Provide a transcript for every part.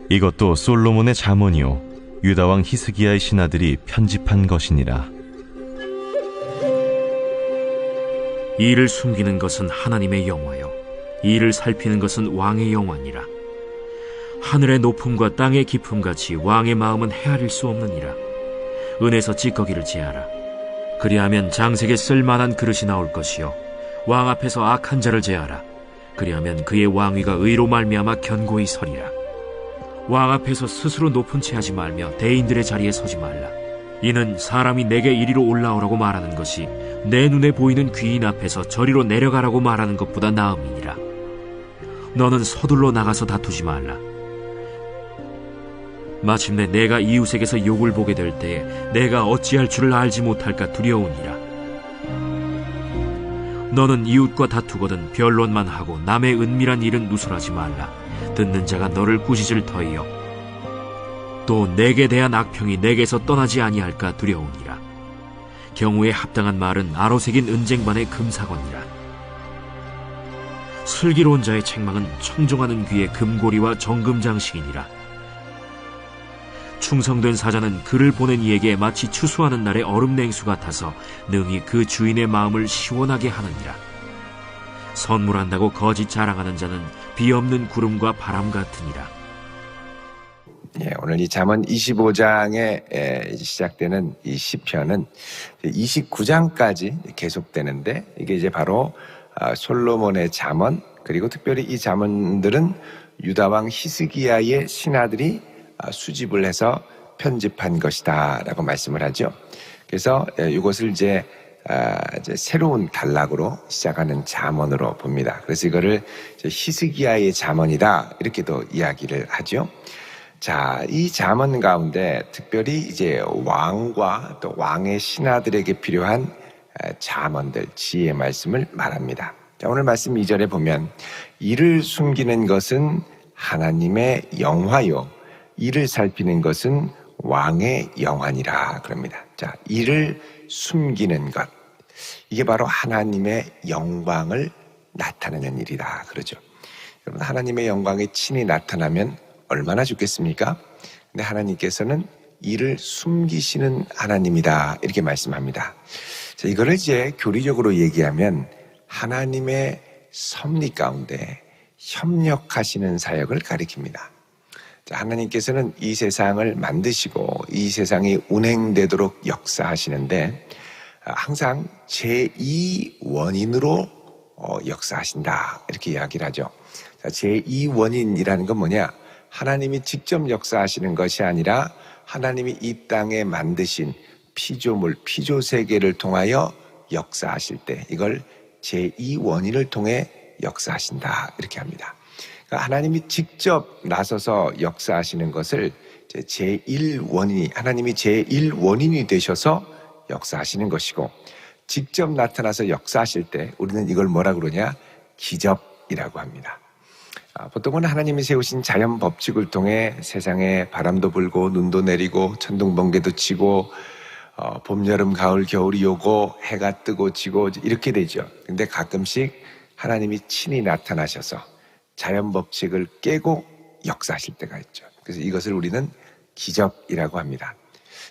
이것도 솔로몬의 잠언이요 유다 왕 히스기야의 신하들이 편집한 것이니라. 이를 숨기는 것은 하나님의 영화요 이를 살피는 것은 왕의 영화니라. 하늘의 높음과 땅의 깊음같이 왕의 마음은 헤아릴 수 없느니라. 은에서 찌꺼기를 제하라. 그리하면 장색에 쓸만한 그릇이 나올 것이요 왕 앞에서 악한 자를 제하라. 그리하면 그의 왕위가 의로 말미암아 견고히 서리라. 왕 앞에서 스스로 높은 채 하지 말며 대인들의 자리에 서지 말라. 이는 사람이 내게 이리로 올라오라고 말하는 것이 내 눈에 보이는 귀인 앞에서 저리로 내려가라고 말하는 것보다 나음이니라. 너는 서둘러 나가서 다투지 말라. 마침내 내가 이웃에게서 욕을 보게 될 때에 내가 어찌할 줄을 알지 못할까 두려우니라. 너는 이웃과 다투거든 변론만 하고 남의 은밀한 일은 누설하지 말라. 듣는 자가 너를 꾸짖을 터이요 또 내게 대한 악평이 내게서 떠나지 아니할까 두려우니라. 경우에 합당한 말은 아로새긴 은쟁반의 금사건이라. 슬기로운 자의 책망은 청종하는 귀의 금고리와 정금장식이니라. 충성된 사자는 그를 보낸 이에게 마치 추수하는 날의 얼음냉수 같아서 능히 그 주인의 마음을 시원하게 하느니라. 선물한다고 거짓 자랑하는 자는 비 없는 구름과 바람 같으니라. 오늘 이 잠언 25장에 시작되는 이 시편은 29장까지 계속되는데 이게 이제 바로 솔로몬의 잠언, 그리고 특별히 이 잠언들은 유다 왕 히스기야의 신하들이 수집을 해서 편집한 것이다 라고 말씀을 하죠. 그래서 이것을 이제 새로운 단락으로 시작하는 잠언으로 봅니다. 그래서 이거를 히스기야의 잠언이다 이렇게도 이야기를 하죠. 자, 이 잠언 가운데 특별히 이제 왕과 또 왕의 신하들에게 필요한 잠언들, 지혜의 말씀을 말합니다. 자, 오늘 말씀 2절에 보면 이를 숨기는 것은 하나님의 영화요 이를 살피는 것은 왕의 영안이라 그럽니다. 자, 이를 숨기는 것, 이게 바로 하나님의 영광을 나타내는 일이다 그러죠. 여러분, 하나님의 영광이 친히 나타나면 얼마나 좋겠습니까? 근데 하나님께서는 이를 숨기시는 하나님이다 이렇게 말씀합니다. 자, 이거를 이제 교리적으로 얘기하면 하나님의 섭리 가운데 협력하시는 사역을 가리킵니다. 자, 하나님께서는 이 세상을 만드시고 이 세상이 운행되도록 역사하시는데 항상 제2원인으로 역사하신다 이렇게 이야기를 하죠. 자, 제2원인이라는 건 뭐냐? 하나님이 직접 역사하시는 것이 아니라 하나님이 이 땅에 만드신 피조물, 피조세계를 통하여 역사하실 때 이걸 제2원인을 통해 역사하신다 이렇게 합니다. 그러니까 하나님이 직접 나서서 역사하시는 것을 제1원인이, 하나님이 제1원인이 되셔서 역사하시는 것이고, 직접 나타나서 역사하실 때 우리는 이걸 뭐라 그러냐? 기적이라고 합니다. 보통은 하나님이 세우신 자연 법칙을 통해 세상에 바람도 불고 눈도 내리고 천둥 번개도 치고 봄, 여름, 가을, 겨울이 오고 해가 뜨고 지고 이렇게 되죠. 근데 가끔씩 하나님이 친히 나타나셔서 자연 법칙을 깨고 역사하실 때가 있죠. 그래서 이것을 우리는 기적이라고 합니다.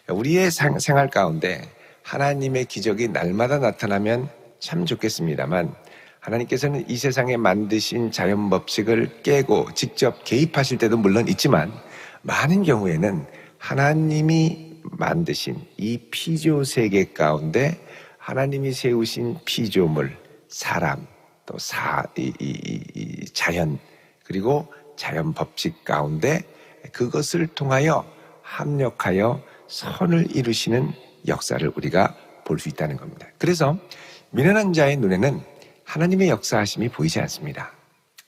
우리의 생활 가운데 하나님의 기적이 날마다 나타나면 참 좋겠습니다만, 하나님께서는 이 세상에 만드신 자연 법칙을 깨고 직접 개입하실 때도 물론 있지만, 많은 경우에는 하나님이 만드신 이 피조 세계 가운데 하나님이 세우신 피조물, 사람, 또 자연, 그리고 자연 법칙 가운데 그것을 통하여 합력하여 선을 이루시는 역사를 우리가 볼 수 있다는 겁니다. 그래서 미련한 자의 눈에는 하나님의 역사하심이 보이지 않습니다.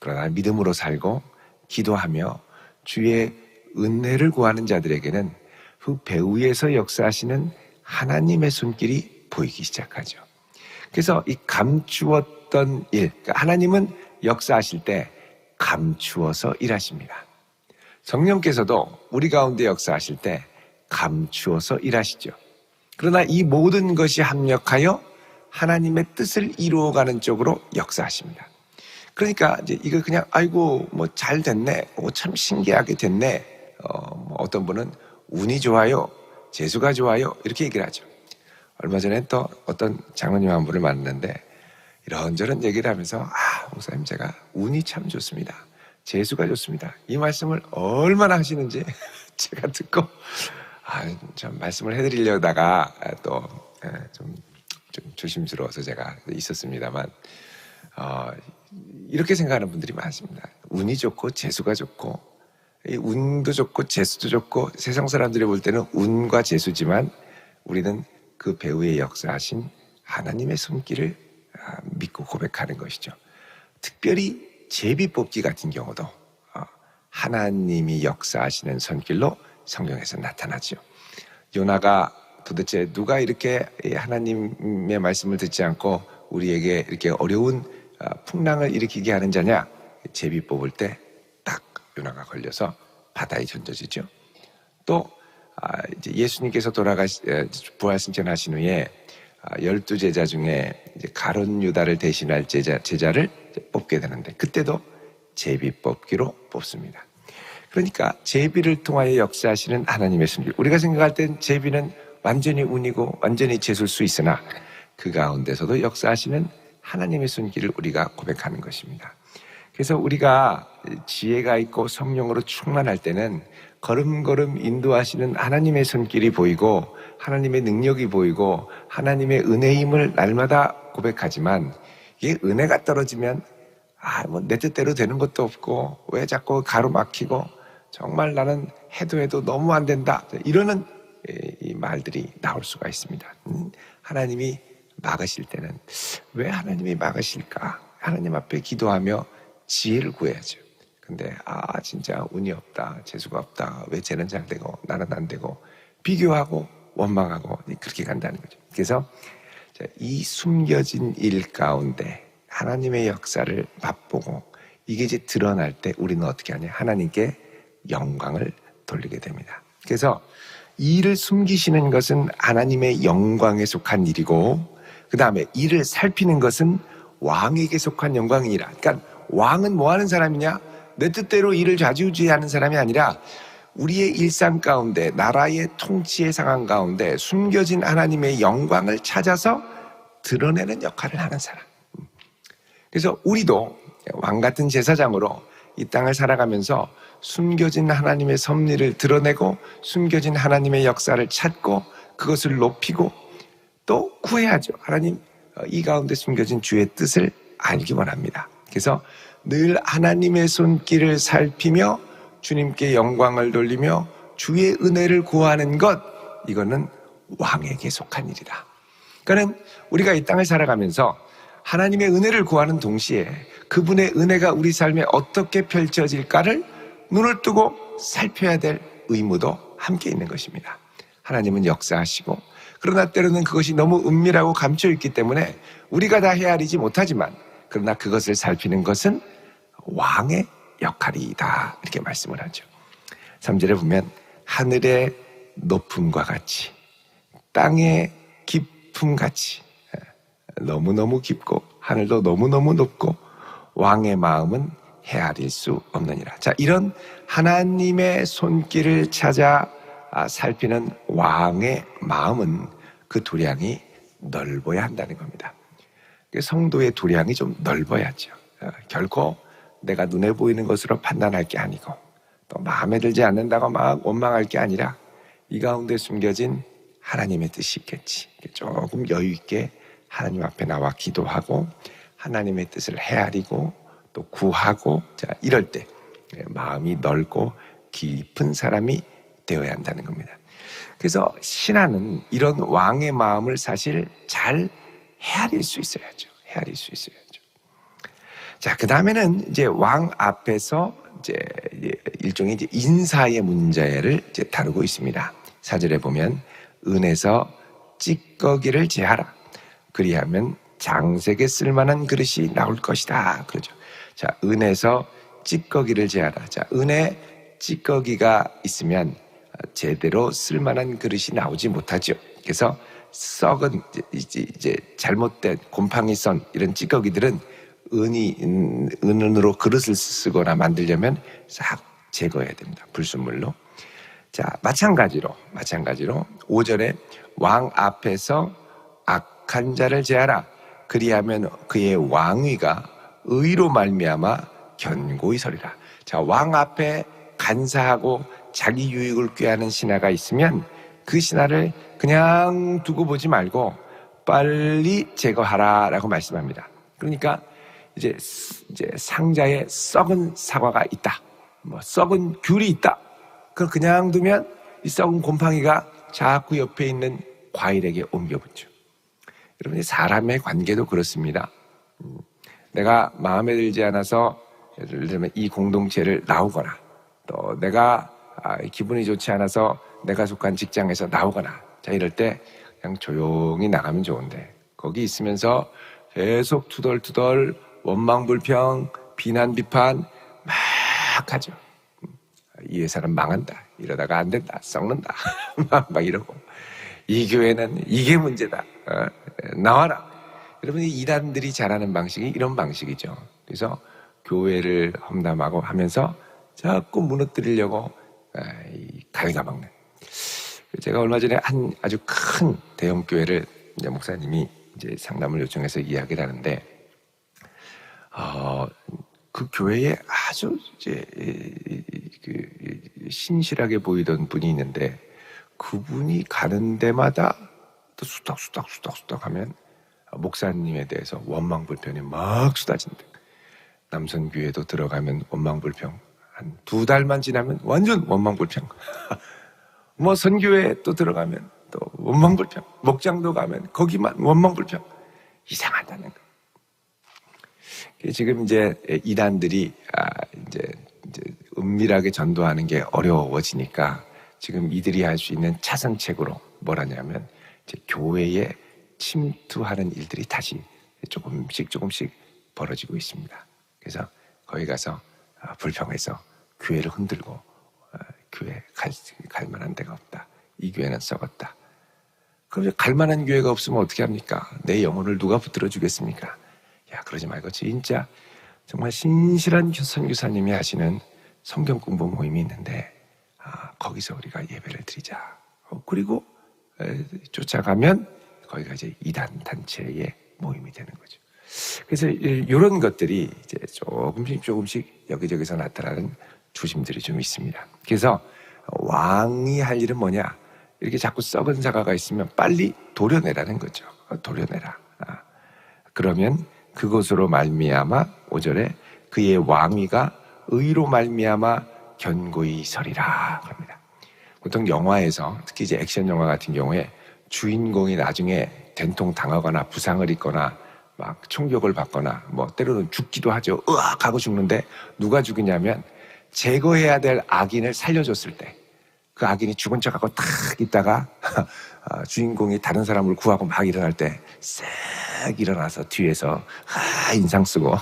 그러나 믿음으로 살고 기도하며 주의 은혜를 구하는 자들에게는 그 배후에서 역사하시는 하나님의 손길이 보이기 시작하죠. 그래서 이 감추었던 일, 그러니까 하나님은 역사하실 때 감추어서 일하십니다. 성령께서도 우리 가운데 역사하실 때 감추어서 일하시죠. 그러나 이 모든 것이 합력하여 하나님의 뜻을 이루어가는 쪽으로 역사하십니다. 그러니까 이제 이거 그냥 아이고 뭐 잘 됐네, 참 신기하게 됐네. 뭐 어떤 분은 운이 좋아요, 재수가 좋아요 이렇게 얘기를 하죠. 얼마 전에 또 어떤 장로님 한 분을 만났는데 이런저런 얘기를 하면서 목사님 제가 운이 참 좋습니다, 재수가 좋습니다, 이 말씀을 얼마나 하시는지 제가 듣고 좀 말씀을 해드리려다가 또 좀 조심스러워서 제가 있었습니다만 이렇게 생각하는 분들이 많습니다. 운이 좋고 재수가 좋고, 이 운도 좋고 재수도 좋고 세상 사람들이 볼 때는 운과 재수지만 우리는 그 배후에 역사하신 하나님의 손길을 믿고 고백하는 것이죠. 특별히 제비뽑기 같은 경우도 하나님이 역사하시는 손길로 성경에서 나타나죠. 요나가 도대체 누가 이렇게 하나님의 말씀을 듣지 않고 우리에게 이렇게 어려운 풍랑을 일으키게 하는 자냐? 제비 뽑을 때 딱 요나가 걸려서 바다에 던져지죠. 또 이제 예수님께서 부활승천하신 후에 12제자 중에 이제 가룟 유다를 대신할 제자를 뽑게 되는데 그때도 제비 뽑기로 뽑습니다. 그러니까 제비를 통하여 역사하시는 하나님의 손길. 우리가 생각할 땐 제비는 완전히 운이고 완전히 재수일 수 있으나 그 가운데서도 역사하시는 하나님의 손길을 우리가 고백하는 것입니다. 그래서 우리가 지혜가 있고 성령으로 충만할 때는 걸음걸음 인도하시는 하나님의 손길이 보이고 하나님의 능력이 보이고 하나님의 은혜임을 날마다 고백하지만 이게 은혜가 떨어지면 뭐 내 뜻대로 되는 것도 없고 왜 자꾸 가로막히고 정말 나는 해도 너무 안 된다 이러는 이 말들이 나올 수가 있습니다. 하나님이 막으실 때는 왜 하나님이 막으실까? 하나님 앞에 기도하며 지혜를 구해야죠. 근데 진짜 운이 없다, 재수가 없다, 왜 쟤는 잘 되고 나는 안 되고 비교하고 원망하고 그렇게 간다는 거죠. 그래서 이 숨겨진 일 가운데 하나님의 역사를 맛보고 이게 이제 드러날 때 우리는 어떻게 하냐? 하나님께 영광을 돌리게 됩니다. 그래서 이 일을 숨기시는 것은 하나님의 영광에 속한 일이고 그 다음에 이를 살피는 것은 왕에게 속한 영광이니라. 그러니까 왕은 뭐 하는 사람이냐? 내 뜻대로 일을 좌지우지하는 사람이 아니라 우리의 일상 가운데 나라의 통치의 상황 가운데 숨겨진 하나님의 영광을 찾아서 드러내는 역할을 하는 사람. 그래서 우리도 왕 같은 제사장으로 이 땅을 살아가면서 숨겨진 하나님의 섭리를 드러내고 숨겨진 하나님의 역사를 찾고 그것을 높이고 또 구해야죠. 하나님 이 가운데 숨겨진 주의 뜻을 알기 원합니다. 그래서 늘 하나님의 손길을 살피며 주님께 영광을 돌리며 주의 은혜를 구하는 것, 이거는 왕에게 속한 일이다. 그러니까 우리가 이 땅을 살아가면서 하나님의 은혜를 구하는 동시에 그분의 은혜가 우리 삶에 어떻게 펼쳐질까를 눈을 뜨고 살펴야 될 의무도 함께 있는 것입니다. 하나님은 역사하시고 그러나 때로는 그것이 너무 은밀하고 감춰있기 때문에 우리가 다 헤아리지 못하지만 그러나 그것을 살피는 것은 왕의 역할이다 이렇게 말씀을 하죠. 3절에 보면 하늘의 높음과 같이 땅의 깊음 같이 너무너무 깊고 하늘도 너무너무 높고 왕의 마음은 헤아릴 수 없느니라. 자, 이런 하나님의 손길을 찾아 살피는 왕의 마음은 그 도량이 넓어야 한다는 겁니다. 성도의 도량이 좀 넓어야죠. 결코 내가 눈에 보이는 것으로 판단할 게 아니고 또 마음에 들지 않는다고 막 원망할 게 아니라 이 가운데 숨겨진 하나님의 뜻이 있겠지. 조금 여유 있게 하나님 앞에 나와 기도하고 하나님의 뜻을 헤아리고 또 구하고 이럴 때 마음이 넓고 깊은 사람이 되어야 한다는 겁니다. 그래서 신하는 이런 왕의 마음을 사실 잘 헤아릴 수 있어야죠. 헤아릴 수 있어야죠. 자, 그 다음에는 이제 왕 앞에서 이제 일종의 이제 인사의 문제를 이제 다루고 있습니다. 4절에 보면 은에서 찌꺼기를 제하라. 그리하면 장색에 쓸만한 그릇이 나올 것이다. 그러죠. 자, 은에서 찌꺼기를 제하라. 자, 은에 찌꺼기가 있으면 제대로 쓸만한 그릇이 나오지 못하죠. 그래서 썩은 이제 잘못된 곰팡이 선 이런 찌꺼기들은 은으로 그릇을 쓰거나 만들려면 싹 제거해야 됩니다. 불순물로. 자, 마찬가지로 5절에 왕 앞에서 악한 자를 제하라. 그리하면 그의 왕위가 의로 말미암아 견고히 서리라. 자, 왕 앞에 간사하고 자기 유익을 꾀하는 신하가 있으면 그 신하를 그냥 두고 보지 말고 빨리 제거하라라고 말씀합니다. 그러니까 이제 상자에 썩은 사과가 있다, 썩은 귤이 있다. 그걸 그냥 두면 이 썩은 곰팡이가 자꾸 옆에 있는 과일에게 옮겨붙죠. 여러분, 사람의 관계도 그렇습니다. 내가 마음에 들지 않아서 예를 들면 이 공동체를 나오거나, 또 내가 기분이 좋지 않아서 내가 속한 직장에서 나오거나, 자, 이럴 때 그냥 조용히 나가면 좋은데 거기 있으면서 계속 투덜투덜 원망불평, 비난, 비판 막 하죠. 이 회사는 망한다, 이러다가 안 된다, 썩는다 막 이러고, 이 교회는 이게 문제다, 나와라. 여러분, 이 이단들이 잘하는 방식이 이런 방식이죠. 그래서 교회를 험담하고 하면서 자꾸 무너뜨리려고 갉아먹는. 제가 얼마 전에 한 아주 큰 대형 교회를 이제 목사님이 이제 상담을 요청해서 이야기를 하는데, 그 교회에 아주 이제 신실하게 보이던 분이 있는데, 그분이 가는 데마다 또 수덕수덕 하면 목사님에 대해서 원망불평이 막 쏟아진다. 남선교회도 들어가면 원망불평, 한 2달만 지나면 완전 원망불평. 뭐 선교회 또 들어가면 또 원망불평, 목장도 가면 거기만 원망불평. 이상하다는 거. 지금 이제 이단들이 이제 은밀하게 전도하는 게 어려워지니까 지금 이들이 할 수 있는 차선책으로 뭐라냐면, 이제 교회에 침투하는 일들이 다시 조금씩 벌어지고 있습니다. 그래서 거기 가서 불평해서 교회를 흔들고, 교회 갈 만한 데가 없다, 이 교회는 썩었다. 그럼 갈 만한 교회가 없으면 어떻게 합니까? 내 영혼을 누가 붙들어 주겠습니까? 야, 그러지 말고 진짜 정말 신실한 선교사님이 하시는 성경 공부 모임이 있는데, 거기서 우리가 예배를 드리자. 그리고 쫓아가면 거기가 이제 이단 단체의 모임이 되는 거죠. 그래서 이런 것들이 이제 조금씩 여기저기서 나타나는 조짐들이 좀 있습니다. 그래서 왕이 할 일은 뭐냐? 이렇게 자꾸 썩은 사과가 있으면 빨리 도려내라는 거죠. 도려내라. 그러면 그것으로 말미암아 5절에 그의 왕위가 의로 말미암아 견고히 서리라 합니다. 보통 영화에서, 특히 이제 액션 영화 같은 경우에 주인공이 나중에 된통 당하거나 부상을 입거나 막 총격을 받거나 뭐 때로는 죽기도 하죠. 으악 하고 죽는데, 누가 죽이냐면 제거해야 될 악인을 살려줬을 때 그 악인이 죽은 척하고 탁 있다가 주인공이 다른 사람을 구하고 막 일어날 때 싹 일어나서 뒤에서 인상 쓰고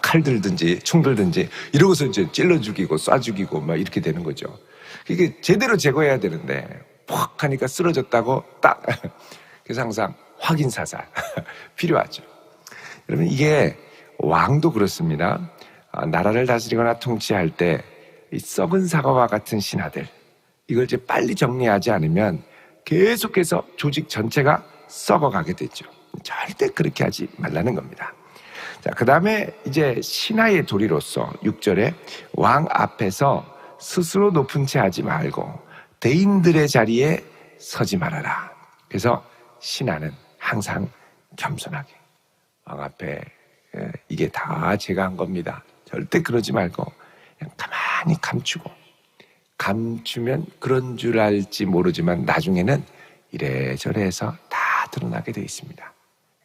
칼 들든지 총 들든지 이러고서 이제 찔러 죽이고 쏴 죽이고 막 이렇게 되는 거죠. 이게 제대로 제거해야 되는데 퍽 하니까 쓰러졌다고 딱. 그래서 항상 확인 사살 필요하죠. 여러분, 이게 왕도 그렇습니다. 나라를 다스리거나 통치할 때 이 썩은 사과와 같은 신하들, 이걸 이제 빨리 정리하지 않으면 계속해서 조직 전체가 썩어가게 되죠. 절대 그렇게 하지 말라는 겁니다. 자, 그 다음에 이제 신하의 도리로서 6절에 왕 앞에서 스스로 높은 채 하지 말고 대인들의 자리에 서지 말아라. 그래서 신하는 항상 겸손하게, 왕 앞에 이게 다 제가 한 겁니다, 절대 그러지 말고 그냥 가만히 감추면 그런 줄 알지 모르지만 나중에는 이래저래 해서 다 드러나게 돼 있습니다.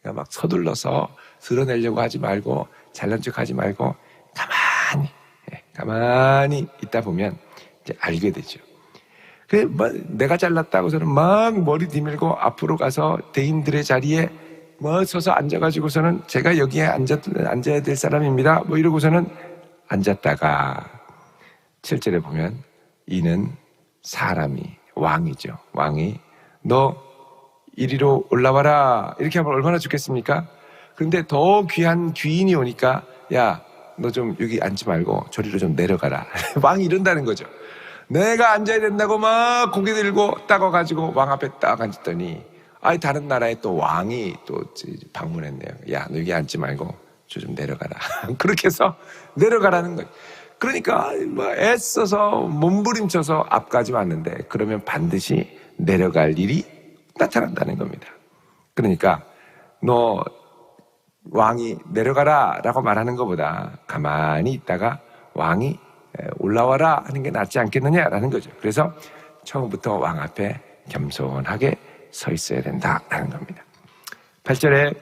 그러니까 막 서둘러서 드러내려고 하지 말고 잘난 척 하지 말고 가만히 있다 보면 이제 알게 되죠. 내가 잘났다고서는 막 머리 디밀고 앞으로 가서 대인들의 자리에 서서 앉아가지고서는 제가 여기에 앉아야 될 사람입니다 이러고서는 앉았다가 7절에 보면 이는 사람이, 왕이죠. 왕이 너 이리로 올라와라 이렇게 하면 얼마나 좋겠습니까? 그런데 더 귀한 귀인이 오니까 야, 너 좀 여기 앉지 말고 저리로 좀 내려가라. 왕이 이런다는 거죠. 내가 앉아야 된다고 막 고개 들고 따가가지고 왕 앞에 딱 앉았더니 다른 나라에 또 왕이 또 방문했네요. 야, 너 여기 앉지 말고 저 좀 내려가라. 그렇게 해서 내려가라는 거예요. 그러니까 뭐 애써서 몸부림쳐서 앞까지 왔는데 그러면 반드시 내려갈 일이 나타난다는 겁니다. 그러니까 너 왕이 내려가라 라고 말하는 것보다 가만히 있다가 왕이 올라와라 하는 게 낫지 않겠느냐라는 거죠. 그래서 처음부터 왕 앞에 겸손하게 서 있어야 된다라는 겁니다. 8절에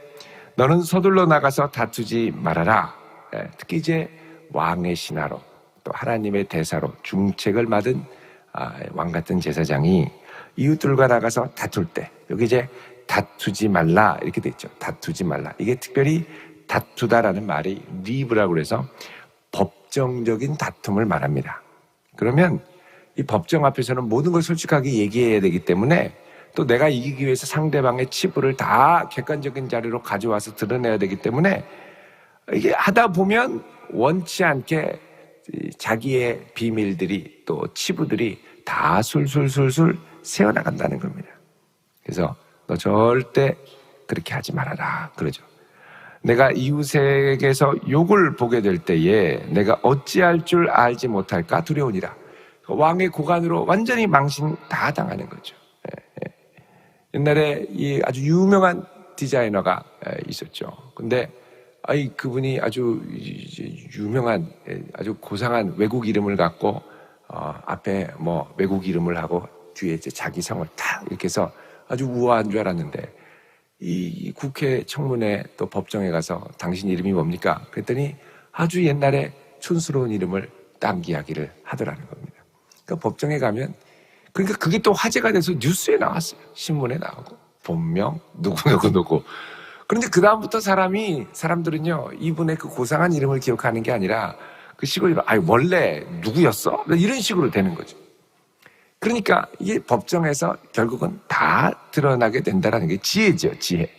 너는 서둘러 나가서 다투지 말아라. 특히 이제 왕의 신하로 또 하나님의 대사로 중책을 맡은 왕 같은 제사장이 이웃들과 나가서 다툴 때, 여기 이제 다투지 말라 이렇게 돼 있죠. 다투지 말라. 이게 특별히 다투다라는 말이 리브라고 해서 법정적인 다툼을 말합니다. 그러면 이 법정 앞에서는 모든 걸 솔직하게 얘기해야 되기 때문에 또 내가 이기기 위해서 상대방의 치부를 다 객관적인 자료로 가져와서 드러내야 되기 때문에 이게 하다 보면 원치 않게 자기의 비밀들이 또 치부들이 다 술술술술 새어나간다는 겁니다. 그래서 너 절대 그렇게 하지 말아라 그러죠. 내가 이웃에게서 욕을 보게 될 때에 내가 어찌할 줄 알지 못할까 두려우니라. 왕의 고관으로 완전히 망신 다 당하는 거죠. 옛날에 이 아주 유명한 디자이너가 있었죠. 근데 그분이 아주 유명한 아주 고상한 외국 이름을 갖고 앞에 뭐 외국 이름을 하고 뒤에 이제 자기 성을 딱 이렇게 해서 아주 우아한 줄 알았는데 이 국회 청문회 또 법정에 가서 당신 이름이 뭡니까? 그랬더니 아주 옛날에 촌스러운 이름을 딱 이야기를 하더라는 겁니다. 그러니까 법정에 가면 그러니까 그게 또 화제가 돼서 뉴스에 나왔어요. 신문에 나오고 본명 누구. 그런데 그 다음부터 사람들은요 이분의 그 고상한 이름을 기억하는 게 아니라 그 시골 이름 원래 누구였어? 이런 식으로 되는 거죠. 그러니까 이게 법정에서 결국은 다 드러나게 된다는 게 지혜죠, 지혜.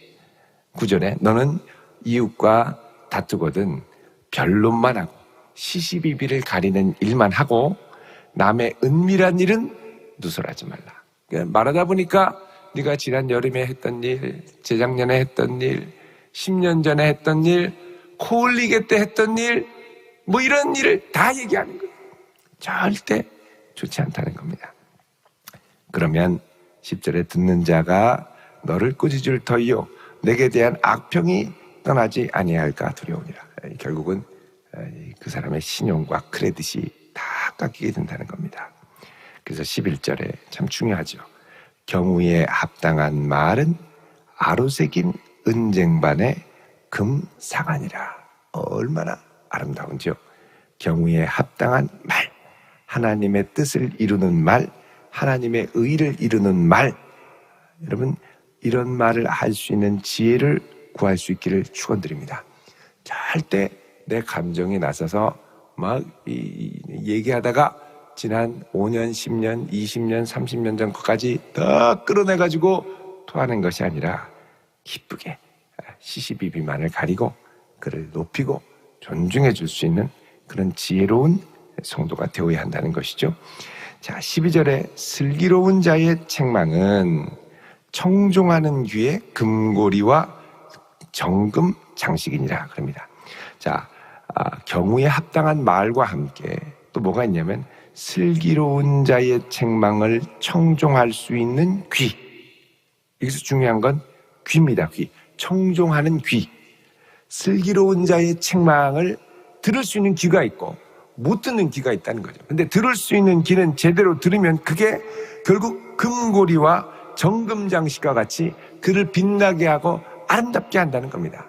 9절에 너는 이웃과 다투거든 변론만 하고 시시비비를 가리는 일만 하고 남의 은밀한 일은 누설하지 말라. 그러니까 말하다 보니까 네가 지난 여름에 했던 일, 재작년에 했던 일, 10년 전에 했던 일, 코 흘리게 때 했던 일, 뭐 이런 일을 다 얘기하는 거예요. 절대 좋지 않다는 겁니다. 그러면 10절에 듣는 자가 너를 꾸짖을 터이요 내게 대한 악평이 떠나지 아니할까 두려우니라. 결국은 그 사람의 신용과 크레딧이 다 깎이게 된다는 겁니다. 그래서 11절에 참 중요하죠. 경우에 합당한 말은 아로새긴 은쟁반의 금사관이라. 얼마나 아름다운지요. 경우에 합당한 말, 하나님의 뜻을 이루는 말, 하나님의 의를 이루는 말. 여러분 이런 말을 할 수 있는 지혜를 구할 수 있기를 축원드립니다. 절대 내 감정이 나서서 막 얘기하다가 지난 5년, 10년, 20년, 30년 전 것까지 다 끌어내가지고 토하는 것이 아니라 기쁘게 시시비비만을 가리고 그를 높이고 존중해 줄 수 있는 그런 지혜로운 성도가 되어야 한다는 것이죠. 자, 12절에 슬기로운 자의 책망은 청종하는 귀의 금고리와 정금 장식이니라 그럽니다. 자, 경우에 합당한 말과 함께 또 뭐가 있냐면 슬기로운 자의 책망을 청종할 수 있는 귀. 여기서 중요한 건 귀입니다. 귀. 청종하는 귀. 슬기로운 자의 책망을 들을 수 있는 귀가 있고 못 듣는 귀가 있다는 거죠. 근데 들을 수 있는 귀는 제대로 들으면 그게 결국 금고리와 정금장식과 같이 그를 빛나게 하고 아름답게 한다는 겁니다.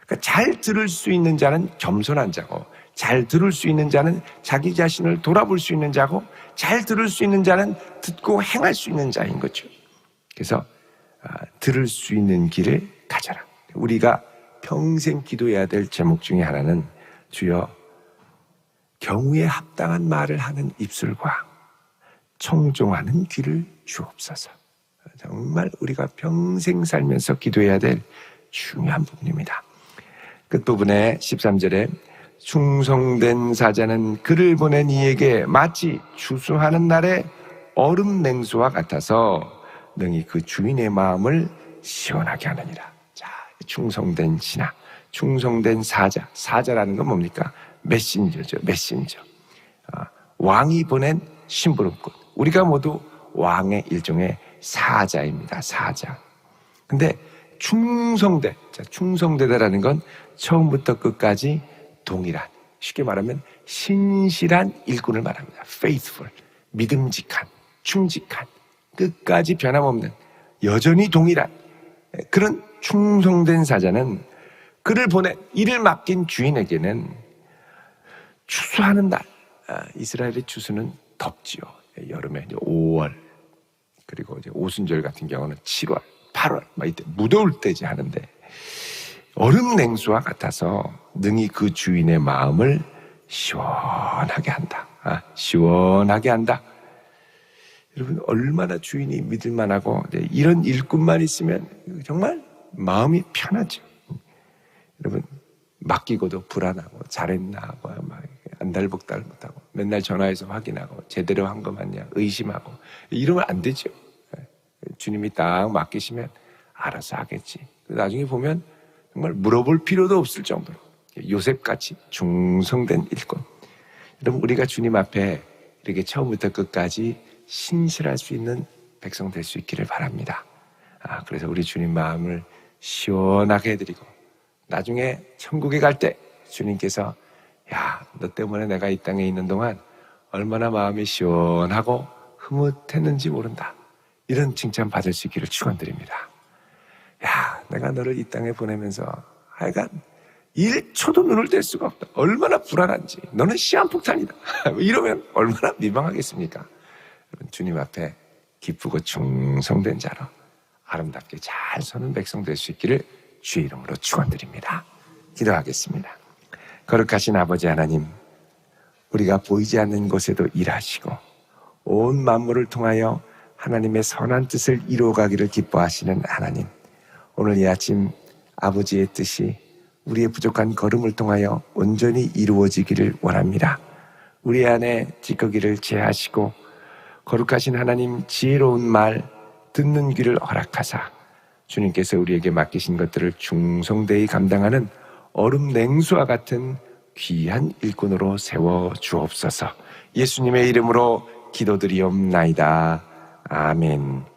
그러니까 잘 들을 수 있는 자는 겸손한 자고 잘 들을 수 있는 자는 자기 자신을 돌아볼 수 있는 자고 잘 들을 수 있는 자는 듣고 행할 수 있는 자인 거죠. 그래서 들을 수 있는 귀를 가져라. 우리가 평생 기도해야 될 제목 중에 하나는 주여 경우에 합당한 말을 하는 입술과 청종하는 귀를 주옵소서. 정말 우리가 평생 살면서 기도해야 될 중요한 부분입니다. 끝부분에 13절에 충성된 사자는 그를 보낸 이에게 마치 추수하는 날의 얼음 냉수와 같아서 능히 그 주인의 마음을 시원하게 하느니라. 자, 충성된 신하, 충성된 사자. 사자라는 건 뭡니까? 메신저죠. 메신저. 왕이 보낸 심부름꾼. 우리가 모두 왕의 일종의 사자입니다. 사자. 근데 충성되. 자, 충성되다라는 건 처음부터 끝까지 동일한, 쉽게 말하면 신실한 일꾼을 말합니다. faithful. 믿음직한, 충직한, 끝까지 변함없는, 여전히 동일한 그런 충성된 사자는 그를 보낸, 일을 맡긴 주인에게는 추수하는 날, 이스라엘의 추수는 덥지요. 여름에 이제 5월, 그리고 이제 오순절 같은 경우는 7월, 8월, 막 이때 무더울 때지 하는데, 얼음 냉수와 같아서 능히 그 주인의 마음을 시원하게 한다. 시원하게 한다. 여러분, 얼마나 주인이 믿을만하고 이런 일꾼만 있으면 정말 마음이 편하죠. 여러분, 맡기고도 불안하고 잘했나 하고 막 안달복달 못하고 맨날 전화해서 확인하고 제대로 한 거 맞냐 의심하고 이러면 안 되죠. 주님이 딱 맡기시면 알아서 하겠지. 나중에 보면 정말 물어볼 필요도 없을 정도로 요셉같이 충성된 일꾼. 여러분, 우리가 주님 앞에 이렇게 처음부터 끝까지 신실할 수 있는 백성 될 수 있기를 바랍니다. 그래서 우리 주님 마음을 시원하게 해드리고 나중에 천국에 갈 때 주님께서 야, 너 때문에 내가 이 땅에 있는 동안 얼마나 마음이 시원하고 흐뭇했는지 모른다. 이런 칭찬 받을 수 있기를 축원드립니다. 야, 내가 너를 이 땅에 보내면서 하여간 1초도 눈을 뗄 수가 없다. 얼마나 불안한지. 너는 시한폭탄이다. 이러면 얼마나 민망하겠습니까? 주님 앞에 기쁘고 충성된 자로 아름답게 잘 서는 백성 될 수 있기를 주의 이름으로 축원드립니다. 기도하겠습니다. 거룩하신 아버지 하나님, 우리가 보이지 않는 곳에도 일하시고 온 만물을 통하여 하나님의 선한 뜻을 이루어가기를 기뻐하시는 하나님, 오늘 이 아침 아버지의 뜻이 우리의 부족한 걸음을 통하여 온전히 이루어지기를 원합니다. 우리 안에 찌꺼기를 제하시고 거룩하신 하나님, 지혜로운 말 듣는 귀를 허락하사 주님께서 우리에게 맡기신 것들을 충성되이 감당하는 얼음 냉수와 같은 귀한 일꾼으로 세워 주옵소서. 예수님의 이름으로 기도드리옵나이다. 아멘.